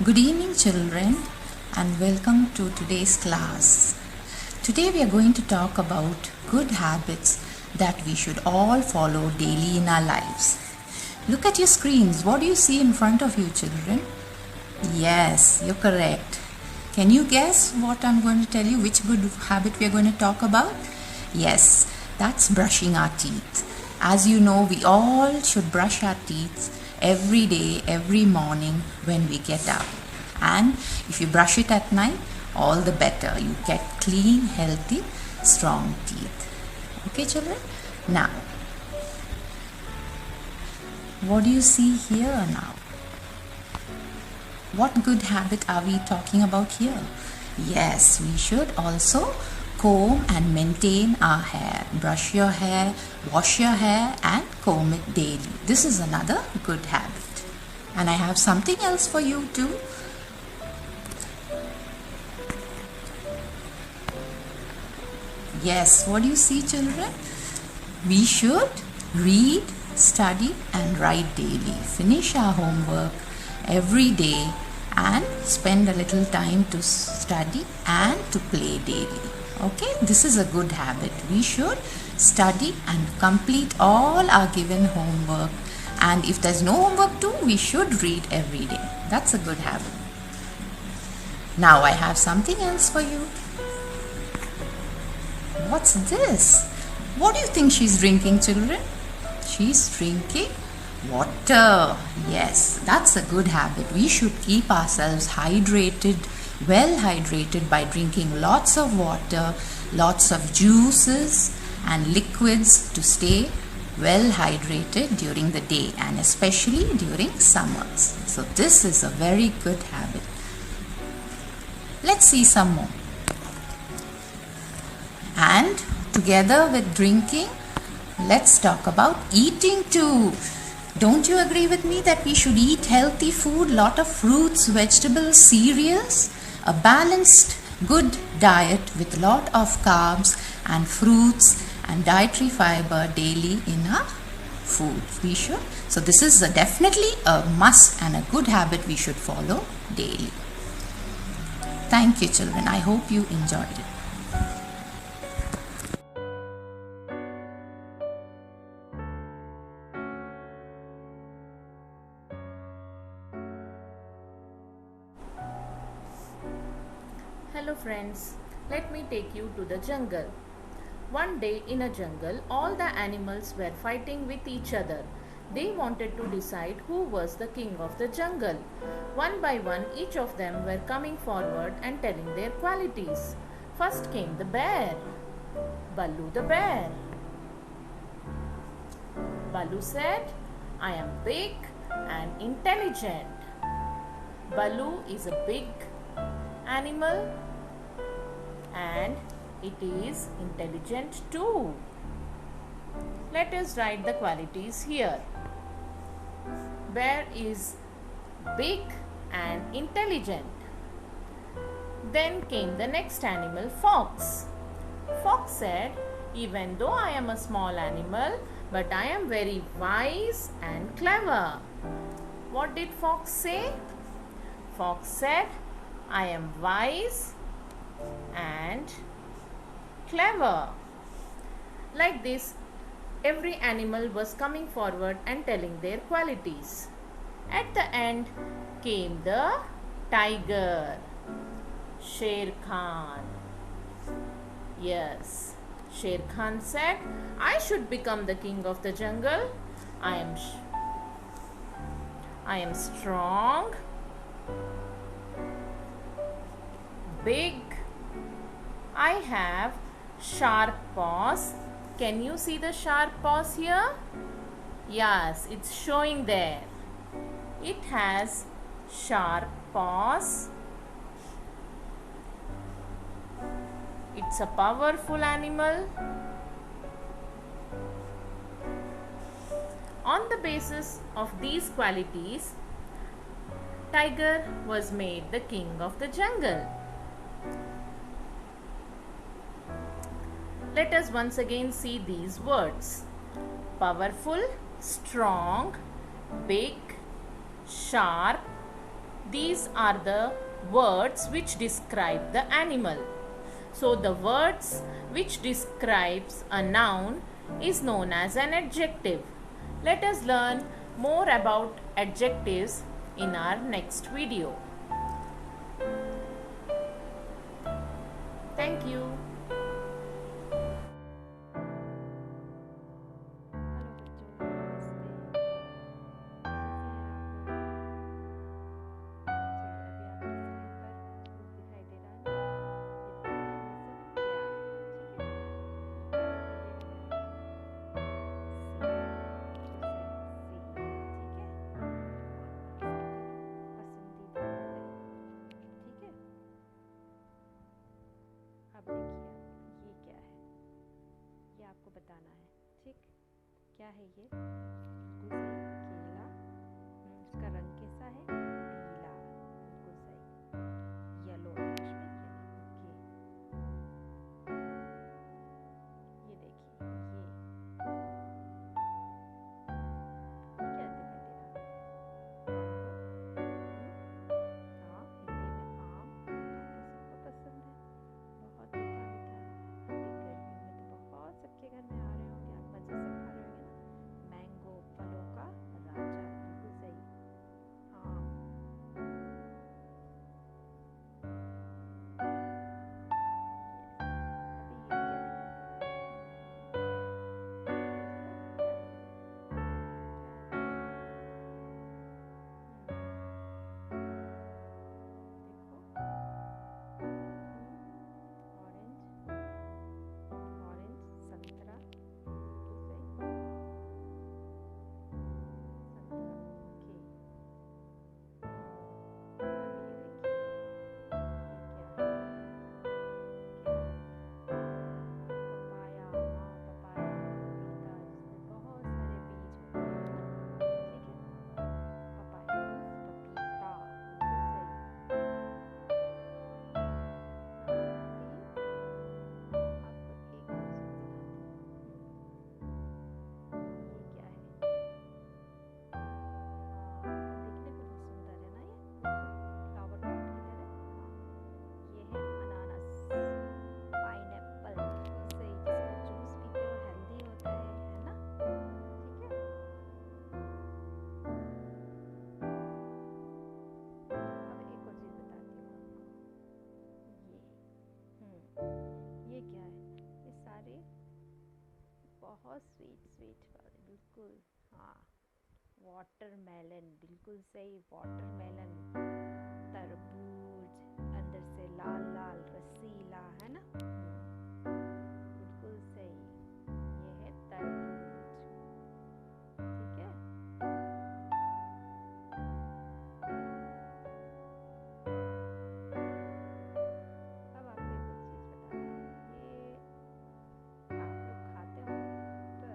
Good evening, children, and welcome to today's class. Today we are going to talk about good habits that we should all follow daily in our lives. Look at your screens. What do you see in front of you, children? Yes, you're correct. Can you guess what I'm going to tell you? Which good habit we are going to talk about? Yes, that's brushing our teeth. As you know, we all should brush our teeth every day, every morning when we get up. And if you brush it at night, all the better. You get clean, healthy, strong teeth. Okay, children? Now, what do you see here now? What good habit are we talking about here? Yes, we should also comb and maintain our hair. Brush your hair, wash your hair, and comb it daily. This is another good habit. And I have something else for you too. Yes, what do you see, children? We should read, study, and write daily. Finish our homework every day and spend a little time to study and to play daily. Okay, this is a good habit. We should study and complete all our given homework, and if there's no homework too, we should read every day. That's a good habit. Now I have something else for you. What's this? What do you think she's drinking, children? She's drinking water. Yes, that's a good habit. We should keep ourselves hydrated, well hydrated by drinking lots of water, lots of juices and liquids to stay well hydrated during the day and especially during summers. So this is a very good habit. Let's see some more. And together with drinking, let's talk about eating too. Don't you agree with me that we should eat healthy food, lot of fruits, vegetables, cereals, a balanced, good diet with lot of carbs and fruits and dietary fiber daily in our food. We should. So this is definitely a must and a good habit we should follow daily. Thank you, children. I hope you enjoyed it. Hello friends, let me take you to the jungle. One day in a jungle, all the animals were fighting with each other. They wanted to decide who was the king of the jungle. One by one, each of them were coming forward and telling their qualities. First came the bear. Baloo the bear. Baloo said, "I am big and intelligent." Baloo is a big animal and it is intelligent too. Let us write the qualities here. Bear is big and intelligent. Then came the next animal, fox. Fox said, "Even though I am a small animal, but I am very wise and clever." What did fox say? Fox said, "I am wise and clever." Like this, every animal was coming forward and telling their qualities. At the end came the tiger, Sher Khan. Yes, Sher Khan said, "I should become the king of the jungle. I am strong, big. I have sharp paws." Can you see the sharp paws here? Yes, it's showing there. It has sharp paws. It's a powerful animal. On the basis of these qualities, Tiger was made the king of the jungle. Let us once again see these words. Powerful, strong, big, sharp, These are the words which describe the animal. So the words which describes a noun is known as an adjective. Let us learn more about adjectives in our next video. Thank you. आपको बताना है, ठीक? क्या है ये? बिल्कुल सही, केला। इसका रंग कैसा है? पीला। बिल्कुल सही, येलो। इंग्लिश में येलो। ओके, ये देखिए, ये क्या दिखाई दे रहा है? हाँ, हिंदी में आम। आपको सबको पसंद है, बहुत मीठा मीठा। अभी गर्मियों में तो बहुत सबके घर में आ रहे होंगे, आप मजे से खा रहे होंगे ना। मैंगो, फलों का राजा। बिल्कुल सही, हाँ। बहुत स्वीट वाले, बिल्कुल, हाँ। वाटरमेलन, बिल्कुल सही, वाटरमेलन। तरबूज, अंदर से लाल लाल रसीला, है ना? बिल्कुल सही, ये है तरबूज, ठीक है। अब आपको एक चीज बताना है, ये आप लोग खाते हो, पर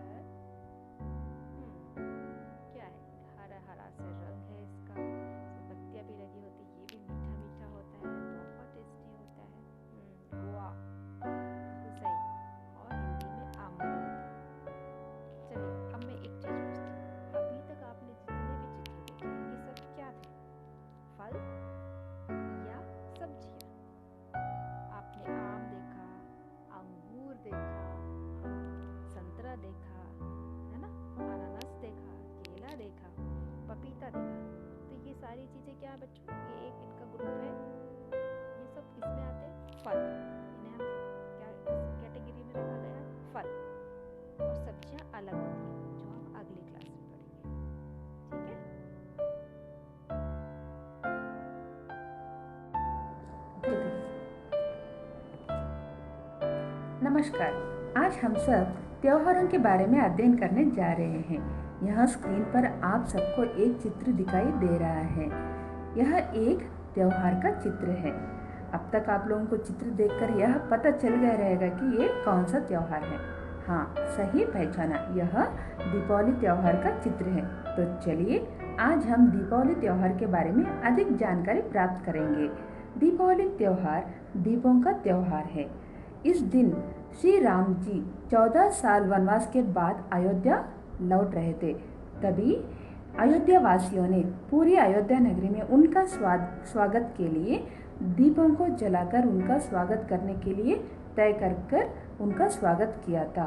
क्या है? हरा हरा से रंग है इसका, पत्तियां भी लगी होती, ये भी मीठा मीठा होता है, बहुत टेस्टी होता है। गोवा, बिल्कुल सही, और हिंदी में अमरूद। चलिए, अब मैं एक चीज पूछती हूँ, अभी तक आपने जितने भी चित्र देखे ये सब क्या थे? फल या सब्जियां? आपने आम देखा, अंगूर देखा, संतरा देखा, है ना? अनानास देखा, केला देखा, पपीता देखा। तो ये सारी चीजें क्या है बच्चों? ये एक इनका ग्रुप है, ये सब इसमें आते हैं फल। इन्हें हम क्या कैटेगरी में रखा गया है? फल। और सब्जियां अलग होती हैं, जो हम अगली क्लास में पढ़ेंगे, ठीक है? नमस्कार, आज हम सब त्योहारों के बारे में अध्ययन करने जा रहे हैं। यहाँ स्क्रीन पर आप सबको एक चित्र दिखाई दे रहा है। यह एक त्योहार का चित्र है। अब तक आप लोगों को चित्र देखकर यह पता चल गया रहेगा कि ये कौन सा त्योहार है। हाँ, सही पहचाना, यह दीपावली त्योहार का चित्र है। तो चलिए, आज हम दीपावली त्योहार के बारे में अधिक जानकारी प्राप्त करेंगे। दीपावली त्योहार दीपों का त्योहार है। इस दिन श्री राम जी 14 साल वनवास के बाद अयोध्या लौट रहे थे। तभी अयोध्या वासियों ने पूरी अयोध्या नगरी में उनका स्वागत के लिए दीपों को जलाकर उनका स्वागत करने के लिए तय कर उनका स्वागत किया था,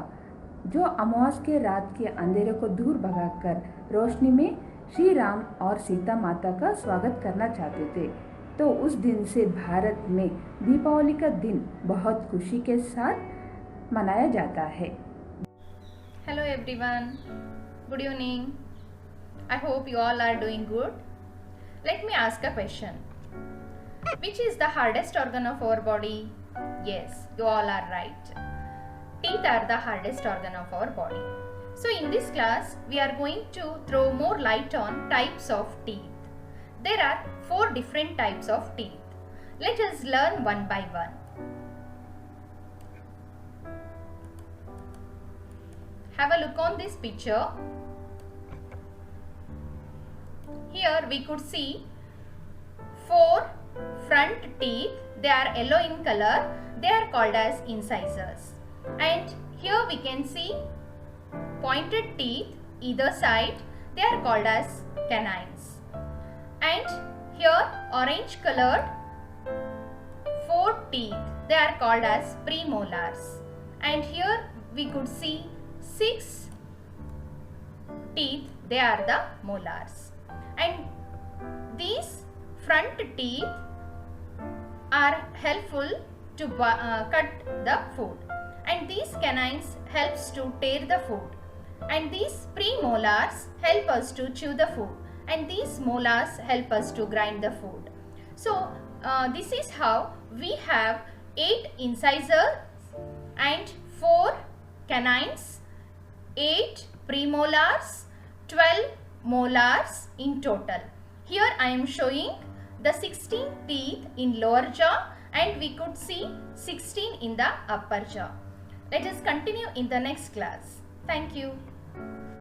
जो अमावस के रात के अंधेरे को दूर भगाकर रोशनी में श्री राम और सीता माता का स्वागत करना चाहते थे। तो उस दिन से भारत में दीपावली का दिन बहुत खुशी के साथ मनाया जाता है। Hello everyone, good evening. I hope you all are doing good. Let me ask a question. Which is the hardest organ of our body? Yes, you all are right. Teeth are the hardest organ of our body. So in this class, we are going to throw more light on types of teeth. There are 4 different types of teeth. Let us learn one by one. Have a look on this picture. Here we could see 4 front teeth. They are yellow in color. They are called as incisors. And here we can see pointed teeth either side. They are called as canines. And here orange colored 4 teeth. They are called as premolars. And here we could see 6 teeth. They are the molars. And these front teeth are helpful to cut the food, and these canines helps to tear the food, and these premolars help us to chew the food, and these molars help us to grind the food. So this is how we have 8 incisors and 4 canines, 8 premolars, 12 molars in total. Here I am showing the 16 teeth in lower jaw, and we could see 16 in the upper jaw. Let us continue in the next class. Thank you.